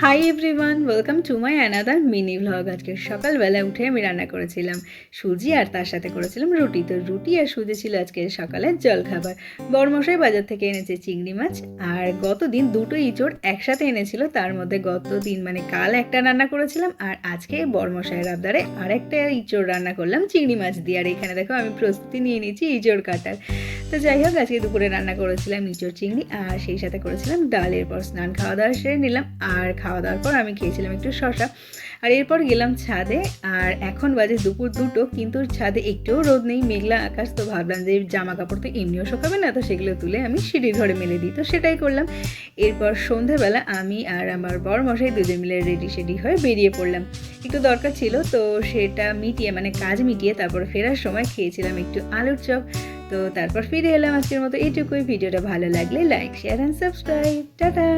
Hi everyone, welcome to my another mini vlog. আজকে সকালবেলা উঠে আমি রান্না করেছিলাম সুজি আর তার সাথে করেছিলাম রুটি। তো রুটি আর সুজি ছিল আজকে সকালের জলখাবার। বড়মশাই বাজার থেকে এনেছে চিংড়ি মাছ, আর গতদিন দুটো ইঁচড় একসাথে এনেছিল। তার মধ্যে গতদিন মানে কাল একটা রান্না করেছিলাম, আর আজকে বড়মশাইয়ের আবদারে আরেকটা ইঁচড় রান্না করলাম চিংড়ি মাছ দিয়ে। আর এখানে দেখো আমি প্রস্তুতি নিয়ে নিয়েছি ইঁচড় কাটার। তো যাই হোক, আজকে দুপুরে রান্না করেছিলাম ইঁচড় চিংড়ি, আর সেই সাথে করেছিলাম ডাল। এরপর স্নান খাওয়া দাওয়া সেরে নিলাম, আর খাওয়া দাওয়ার পর আমি খেয়েছিলাম একটু শশা। আর এরপর গেলাম ছাদে। আর এখন বাজে দুপুর 2টো, কিন্তু ছাদে একটুও রোদ নেই, মেঘলা আকাশ। তো ভাবলাম যে জামা কাপড় তো এমনিও শুকাবে না, তো সেগুলো তুলে আমি সিঁড়ির ঘরে মেলে দিই। তো সেটাই করলাম। এরপর সন্ধেবেলা আমি আর আমার বড়মশাই দুজন মিলে রেডি হয়ে বেরিয়ে পড়লাম। একটু দরকার ছিল, তো সেটা মিটিয়ে মানে কাজ মিটিয়ে তারপর ফেরার সময় খেয়েছিলাম একটু আলুর চপ। তো তারপর ফিরে এলাম। আজকের মতো এইটুকুই। ভিডিওটা ভালো লাগলে like, share and subscribe. Tata.